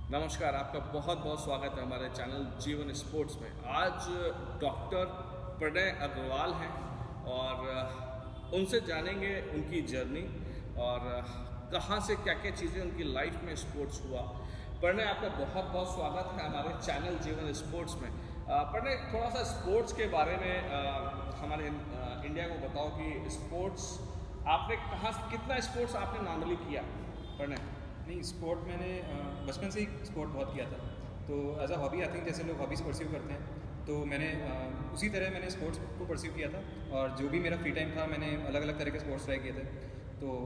नमस्कार, आपका बहुत बहुत स्वागत है हमारे चैनल जीवन स्पोर्ट्स में। आज डॉक्टर प्रणय अग्रवाल हैं और उनसे जानेंगे उनकी जर्नी और कहाँ से क्या क्या चीज़ें उनकी लाइफ में स्पोर्ट्स हुआ। प्रणय, आपका बहुत बहुत स्वागत है हमारे चैनल जीवन स्पोर्ट्स में। प्रणय, थोड़ा सा स्पोर्ट्स के बारे में हमारे इंडिया को बताओ कि स्पोर्ट्स आपने कहाँ, कितना स्पोर्ट्स आपने नॉर्मली किया प्रणय? नहीं, स्पोर्ट मैंने बचपन से ही स्पोर्ट बहुत किया था। तो as a hobby I think जैसे लोग हॉबीज़ परस्यू करते हैं, तो मैंने उसी तरह मैंने स्पोर्ट्स को परस्यू किया था। और जो भी मेरा फ्री टाइम था मैंने अलग अलग तरह के स्पोर्ट्स ट्राई किए थे। तो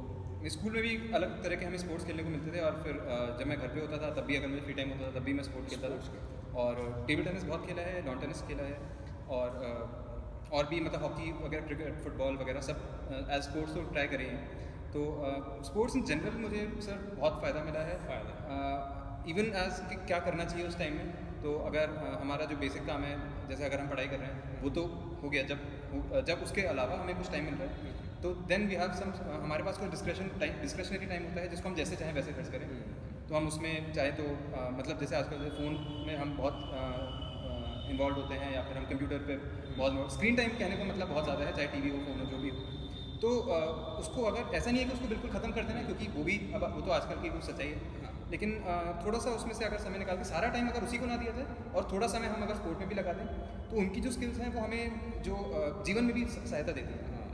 स्कूल में भी अलग तरह के हमें स्पोर्ट्स खेलने को मिलते थे, और फिर जब मैं घर पे होता था तब भी अगर मुझे फ्री टाइम होता था तब भी मैं स्पोर्ट खेलता था। और टेबल टेनिस बहुत खेला है, लॉन टेनिस खेला है, और भी मतलब हॉकी वगैरह, क्रिकेट, फुटबॉल वगैरह सब एज स्पोर्ट्स तो ट्राई करे हैं। तो स्पोर्ट्स इन जनरल मुझे सर बहुत फ़ायदा मिला है। इवन एज कि क्या करना चाहिए उस टाइम में। तो अगर हमारा जो बेसिक काम है, जैसे अगर हम पढ़ाई कर रहे हैं वो तो हो गया, जब उसके अलावा हमें कुछ टाइम मिल रहा है तो देन वी हैव सम, हमारे पास कोई डिस्क्रेशनरी टाइम होता है जिसको हम जैसे चाहें वैसे खर्च करें। तो हम उसमें चाहे तो मतलब जैसे आजकल फ़ोन में हम बहुत इन्वॉल्व होते हैं, या फिर हम कंप्यूटर पे बहुत स्क्रीन टाइम कहने का मतलब बहुत ज़्यादा है, चाहे टीवी हो, फ़ोन हो, जो भी हो। तो उसको अगर ऐसा नहीं है कि उसको बिल्कुल ख़त्म कर देना, क्योंकि वो तो आजकल की वो सच्चाई है। लेकिन थोड़ा सा उसमें से अगर समय निकाल के सारा टाइम अगर उसी को ना दिया जाए और थोड़ा समय हम अगर स्पोर्ट में भी लगा दें, तो उनकी जो स्किल्स हैं वो हमें जो जीवन में भी सहायता देती हैं।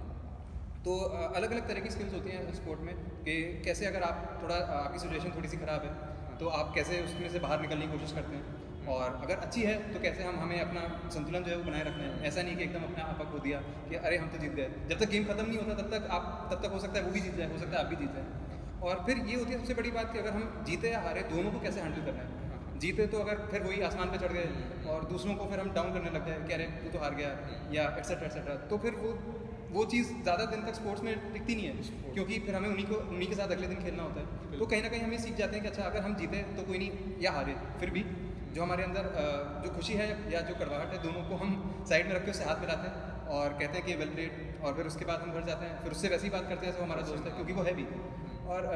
तो अलग अलग तरह की स्किल्स होती हैं स्पोर्ट में, कि कैसे अगर आप थोड़ा आपकी सिचुएशन थोड़ी सी ख़राब है तो आप कैसे उसमें से बाहर निकलने की कोशिश करते हैं, और अगर अच्छी है तो कैसे हमें अपना संतुलन जो है वो बनाए रखना है। ऐसा नहीं कि एकदम अपने आप खो दिया कि अरे हम तो जीत गए। जब तक गेम खत्म नहीं होता तब तक हो सकता है वो भी जीत जाए, हो सकता है आप भी जीत जाए। और फिर ये होती है सबसे बड़ी बात कि अगर हम जीते या हारे दोनों को कैसे हैंडल करना है। जीते तो अगर फिर वही आसमान पे चढ़ गए और दूसरों को फिर हम डाउन करने लग जाए कि अरे तू तो हार गया, या एक्सेट्रा एक्सेट्रा, तो फिर वो चीज़ ज़्यादा दिन तक स्पोर्ट्स में टिकती नहीं है, क्योंकि फिर हमें उन्हीं के साथ अगले दिन खेलना होता है। तो कहीं ना कहीं हम ये सीख जाते हैं कि अच्छा, अगर हम जीते तो कोई नहीं, या हारे फिर भी जो हमारे अंदर जो खुशी है या जो कड़वाहट है, दोनों को हम साइड में रख के उससे हाथ मिलाते हैं और कहते हैं कि वेल प्लेड, और फिर उसके बाद हम घर जाते हैं, फिर उससे वैसी बात करते हैं जैसे वो हमारा दोस्त है, क्योंकि वो है भी। और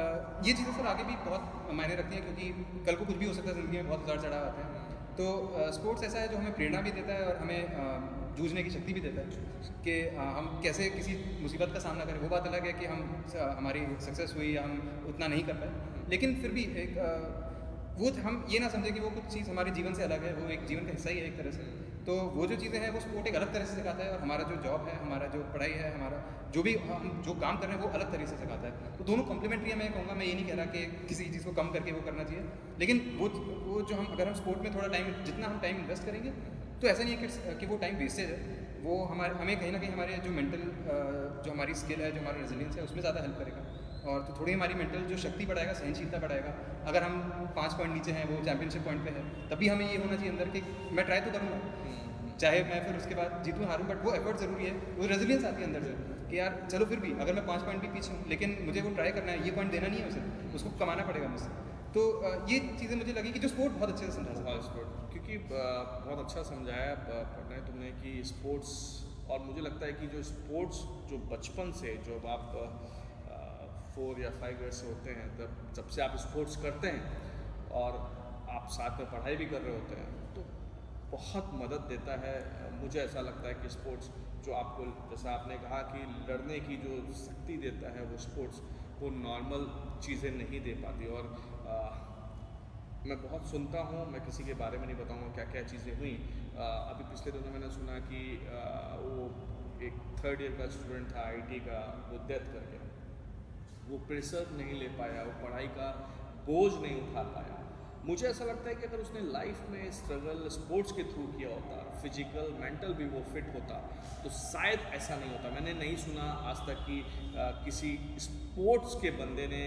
ये चीज़ें सर आगे भी बहुत मायने रखती हैं, क्योंकि कल को कुछ भी हो सकता है ज़िंदगी में, बहुत उतार चढ़ाव आते हैं। तो स्पोर्ट्स ऐसा है जो हमें प्रेरणा भी देता है और हमें जूझने की शक्ति भी देता है कि हम कैसे किसी मुसीबत का सामना करें। वो बात अलग है कि हमारी सक्सेस हुई या हम उतना नहीं कर पाए, लेकिन फिर भी एक वो हम ये ना समझे कि वो कुछ चीज़ हमारे जीवन से अलग है, वो एक जीवन का हिस्सा ही है एक तरह से। तो वो जो चीज़ें हैं वो स्पोर्ट एक अलग तरह से सिखाता है, और हमारा जो जॉब है, हमारा जो पढ़ाई है, हमारा जो भी हम जो काम कर रहे हैं वो अलग तरीके से सिखाता है। तो दोनों कॉम्प्लीमेंट्री है, मैं कहूँगा। मैं ये नहीं कह रहा कि किसी चीज़ को कम करके वो करना चाहिए, लेकिन वो जो हम अगर हम स्पोर्ट में थोड़ा टाइम, जितना हम टाइम इन्वेस्ट करेंगे, तो ऐसा नहीं है कि वो टाइम वेस्टेज है। वो हमें कहीं ना कहीं हमारे जो मेंटल जो हमारी स्किल है, जो हमारा रेजिलियंस है, उसमें ज़्यादा हेल्प करेगा, और तो थोड़ी हमारी मेंटल जो शक्ति बढ़ाएगा, सहनशीलता बढ़ाएगा। अगर हम 5 पॉइंट नीचे हैं, वो चैंपियनशिप पॉइंट पे है, तब भी हमें ये होना चाहिए अंदर कि मैं ट्राई तो करूँगा, चाहे मैं फिर उसके बाद जीतूँ हारूँ, बट वो एफर्ट ज़रूरी है। वो रेजिलियंस आती है अंदर से कि यार चलो फिर भी अगर मैं 5 पॉइंट भी पीछे हूँ, लेकिन मुझे वो ट्राई करना है, ये पॉइंट देना नहीं है उसे, उसको कमाना पड़ेगा मुझसे। तो ये चीज़ें मुझे लगी कि जो स्पोर्ट बहुत अच्छे से समझा सकता है। स्पोर्ट, क्योंकि बहुत अच्छा समझाया पढ़ना तुमने कि स्पोर्ट्स, और मुझे लगता है कि जो स्पोर्ट्स जो बचपन से, जब आप 4 या 5 ईयर्स से होते हैं, तब जब से आप स्पोर्ट्स करते हैं और आप साथ में पढ़ाई भी कर रहे होते हैं, तो बहुत मदद देता है। मुझे ऐसा लगता है कि स्पोर्ट्स जो आपको, जैसा आपने कहा कि लड़ने की जो शक्ति देता है, वो स्पोर्ट्स वो नॉर्मल चीज़ें नहीं दे पाती। और मैं बहुत सुनता हूँ, मैं किसी के बारे में नहीं बताऊँगा क्या क्या चीज़ें हुई। अभी पिछले दिनों मैंने सुना कि वो एक 3rd ईयर का स्टूडेंट था आईटी का, वो डेथ कर गया। वो प्रेशर नहीं ले पाया, वो पढ़ाई का बोझ नहीं उठा पाया। मुझे ऐसा लगता है कि अगर उसने लाइफ में स्ट्रगल स्पोर्ट्स के थ्रू किया होता, फिजिकल मेंटल भी वो फिट होता, तो शायद ऐसा नहीं होता। मैंने नहीं सुना आज तक कि किसी स्पोर्ट्स के बंदे ने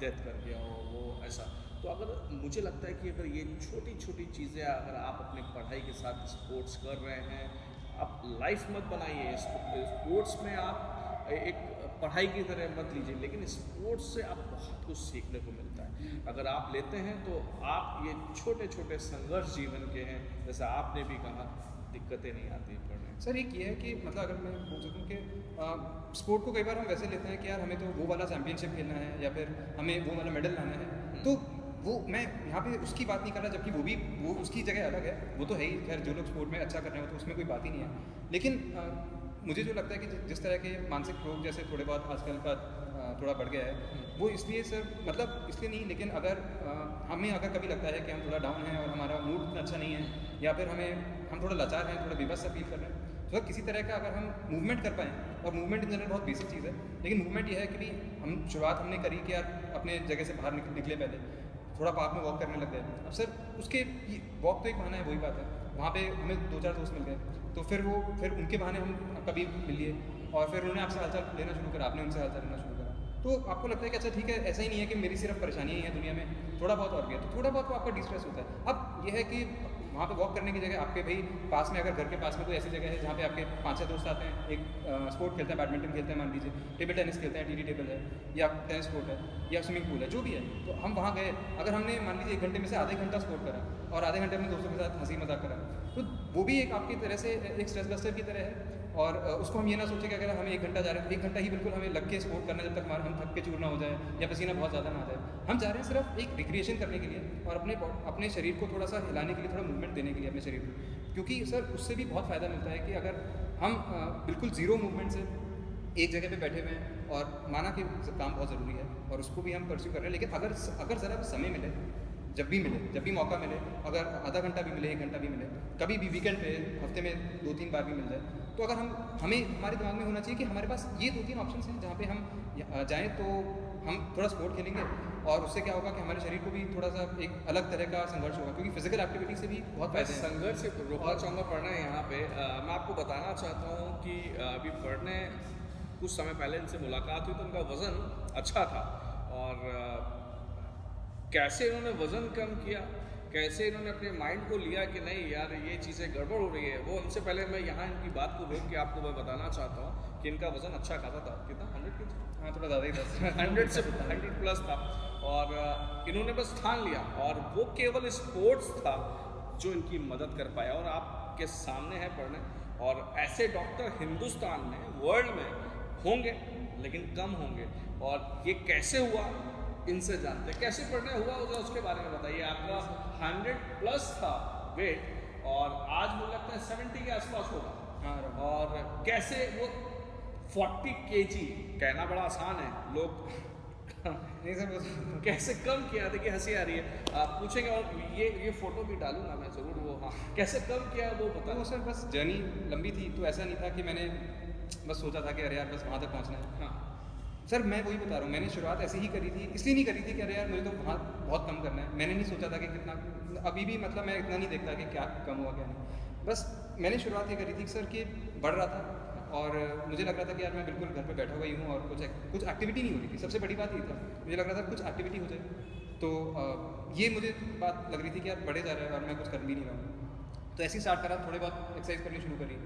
डेथ कर दिया हो, वो ऐसा। तो अगर मुझे लगता है कि अगर ये छोटी छोटी चीज़ें अगर आप अपनी पढ़ाई के साथ स्पोर्ट्स कर रहे हैं, आप लाइफ मत बनाइए स्पोर्ट्स में, आप एक पढ़ाई की तरह मत लीजिए, लेकिन स्पोर्ट्स से आप बहुत कुछ सीखने को मिलता है। अगर आप लेते हैं तो आप ये छोटे छोटे संघर्ष जीवन के हैं, जैसा आपने भी कहा, दिक्कतें नहीं आती पढ़ने। सर एक ये है कि मतलब अगर मैं बोल सकूँ कि स्पोर्ट को कई बार हम वैसे लेते हैं कि यार हमें तो वो वाला चैंपियनशिप खेलना है, या फिर हमें वो वाला मेडल लाना है। तो वो मैं यहाँ पे उसकी बात नहीं कर रहा, जबकि वो उसकी जगह अलग है, वो तो है ही। खैर जो लोग स्पोर्ट में अच्छा कर रहे हो तो उसमें कोई बात ही नहीं है। लेकिन मुझे जो लगता है कि जिस तरह के मानसिक रोग जैसे थोड़े बहुत आजकल का थोड़ा बढ़ गया है, वो इसलिए सर मतलब इसलिए नहीं, लेकिन अगर हमें अगर कभी लगता है कि हम थोड़ा डाउन हैं और हमारा मूड इतना अच्छा नहीं है, या फिर हम थोड़ा लाचार हैं, थोड़ा बेबस सा फील कर रहे हैं, तो किसी तरह का अगर हम मूवमेंट कर पाएँ, और मूवमेंट इन जनरल बहुत बेसिक चीज़ है, लेकिन मूवमेंट ये है कि भी शुरुआत हमने करी कि यार अपने जगह से बाहर निकले, पहले थोड़ा पार्क में वॉक करने लग गए। अब सर उसके वॉक तो एक बहाना है, वही बात है, वहाँ पे हमें 2-4 दोस्त मिल गए, तो फिर उनके बहाने हम कभी मिल लिए, और फिर उन्होंने आपसे हालचाल लेना शुरू करा, आपने उनसे हालचाल लेना शुरू करा। तो आपको लगता है कि अच्छा ठीक है, ऐसा ही नहीं है कि मेरी सिर्फ परेशानियाँ ही हैं दुनिया में, थोड़ा बहुत और भी है, तो थोड़ा बहुत तो आपका डिस्ट्रेस होता है। अब यह है कि वहाँ पे वॉक करने की जगह आपके भाई पास में, अगर घर के पास में कोई ऐसी जगह है जहाँ पे आपके 5-6 दोस्त आते हैं, एक स्पोर्ट खेलते हैं, बैडमिंटन खेलते हैं, मान लीजिए टेबल टेनिस खेलते हैं, टीटी टेबल है, या टेनिस कोर्ट है, या स्विमिंग पूल है, जो भी है, तो हम वहाँ गए, अगर हमने मान लीजिए 1 घंटे में से आधे घंटा स्पोर्ट करा और आधे घंटे अपने दोस्तों के साथ हंसी मजाक करा, तो वो भी एक आपकी तरह से एक स्ट्रेस बस्टर की तरह है। और उसको हम ये ना सोचें कि अगर हमें 1 घंटा जा रहे हैं, 1 घंटा ही बिल्कुल हमें लग के स्पोर्ट करना, जब तक हम थक के चूर ना हो जाए या पसीना बहुत ज़्यादा ना आ जाए। हम जा रहे हैं सिर्फ एक रिक्रिएशन करने के लिए, और अपने शरीर को थोड़ा सा हिलाने के लिए, थोड़ा मूवमेंट देने के लिए अपने शरीर को, क्योंकि सर उससे भी बहुत फ़ायदा मिलता है कि अगर हम बिल्कुल ज़ीरो मूवमेंट से एक जगह पे बैठे हुए हैं, और माना कि काम बहुत ज़रूरी है और उसको भी हम परस्यू कर रहे हैं, लेकिन अगर ज़रा समय मिले, जब भी मौका मिले, अगर आधा घंटा भी मिले, 1 घंटा भी मिले, कभी भी वीकेंड पे हफ्ते में 2-3 बार भी मिल जाए, तो अगर हमें हमारे दिमाग में होना चाहिए कि हमारे पास ये 2-3 ऑप्शंस हैं जहाँ पे हम जाएँ, तो हम थोड़ा स्पोर्ट खेलेंगे, और उससे क्या होगा कि हमारे शरीर को भी थोड़ा सा एक अलग तरह का संघर्ष होगा, क्योंकि फिजिकल एक्टिविटी से भी बहुत फायदे हैं। संघर्ष से रोकना चाहूँगा पढ़ना है यहाँ पे। मैं आपको बताना चाहता हूँ कि अभी पढ़ने कुछ समय पहले इनसे मुलाकात हुई तो उनका वज़न अच्छा था, और कैसे इन्होंने वज़न कम किया, कैसे इन्होंने अपने माइंड को लिया कि नहीं यार ये चीज़ें गड़बड़ हो रही है, वो इनसे पहले मैं यहाँ इनकी बात को रोक के आपको मैं बताना चाहता हूँ कि इनका वज़न अच्छा खासा था। कितना 100 kg? हाँ, थोड़ा ज़्यादा ही था 100 से 100 प्लस था, और इन्होंने बस ठान लिया, और वो केवल स्पोर्ट्स था जो इनकी मदद कर पाया, और आपके सामने है पढ़ने। और ऐसे डॉक्टर हिंदुस्तान में, वर्ल्ड में होंगे, लेकिन कम होंगे, और ये कैसे हुआ इनसे जानते हैं। कैसे पढ़ने हुआ उसके बारे में बताइए। आपका 100 प्लस था वेट, और आज मुझे लगता है 70 के आसपास होगा। हाँ, और कैसे वो 40 kg, कहना बड़ा आसान है, लोग नहीं सर, वो कैसे कम किया? देखिए हंसी आ रही है, आप पूछेंगे, और ये फोटो भी डालूंगा मैं ज़रूर, वो हाँ कैसे कम किया वो बता। तो सर बस जर्नी लंबी थी, तो ऐसा नहीं था कि मैंने बस सोचा था कि अरे यार बस वहाँ तक पहुँचना है। हाँ सर मैं वही बता रहा हूँ, मैंने शुरुआत ऐसे ही करी थी, इसलिए नहीं करी थी कि अरे यार मुझे तो वहाँ बहुत कम करना है। मैंने नहीं सोचा था कि कितना, अभी भी मतलब मैं इतना नहीं देखता कि क्या कम हुआ क्या नहीं, बस मैंने शुरुआत ये करी थी सर कि बढ़ रहा था, और मुझे लग रहा था कि यार मैं बिल्कुल घर पे बैठा हुआ ही हूँ, और कुछ एक्टिविटी नहीं हो रही थी। सबसे बड़ी बात ये था, मुझे लग रहा था कुछ एक्टिविटी हो जाए, तो ये मुझे बात लग रही थी कि यार बढ़े जा रहा है और मैं कुछ कर भी नहीं रहा हूँ। तो ऐसे ही स्टार्ट करा, थोड़े बहुत एक्सरसाइज करनी शुरू करी,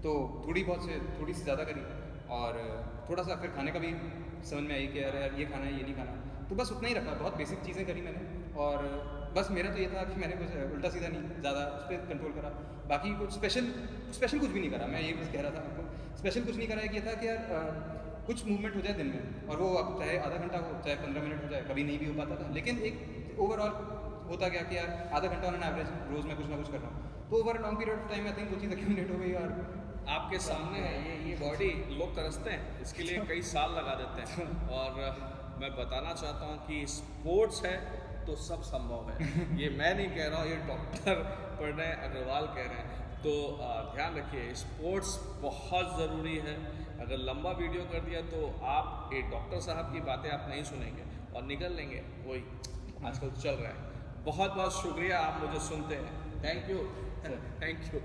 तो थोड़ी सी ज़्यादा करी, और थोड़ा सा फिर खाने का भी समझ में आई कि यार ये खाना है, ये नहीं खाना, तो बस उतना ही रखा। बहुत बेसिक चीज़ें करी मैंने, और बस मेरा तो ये था कि मैंने कुछ उल्टा सीधा नहीं, ज़्यादा उस पर कंट्रोल करा। बाकी कुछ स्पेशल कुछ भी नहीं करा। मैं ये बस कह रहा था आपको, स्पेशल कुछ नहीं करा। एक ये था कि यार कुछ मूवमेंट हो जाए दिन में, और वो अब चाहे आधा घंटा हो, चाहे 15 मिनट हो जाए, कभी नहीं भी हो पाता था, लेकिन एक ओवरऑल होता गया कि यार आधा घंटा ऑन एवरेज रोज़ मैं कुछ ना कुछ कर रहा हूँ, तो over long period of time I think वो चीज़ एक्यूमुलेट हो गई। और आपके सामने है ये बॉडी लोग तरसते हैं, इसके लिए कई साल लगा देते हैं, और मैं बताना चाहता हूँ कि स्पोर्ट्स है तो सब संभव है। ये मैं नहीं कह रहा हूँ, ये डॉक्टर प्रणय अग्रवाल कह रहे हैं। तो ध्यान रखिए, स्पोर्ट्स बहुत ज़रूरी है। अगर लंबा वीडियो कर दिया तो आप एक डॉक्टर साहब की बातें आप नहीं सुनेंगे और निकल लेंगे, वही आजकल चल रहा है। बहुत बहुत शुक्रिया, आप मुझे सुनते हैं। Thank you.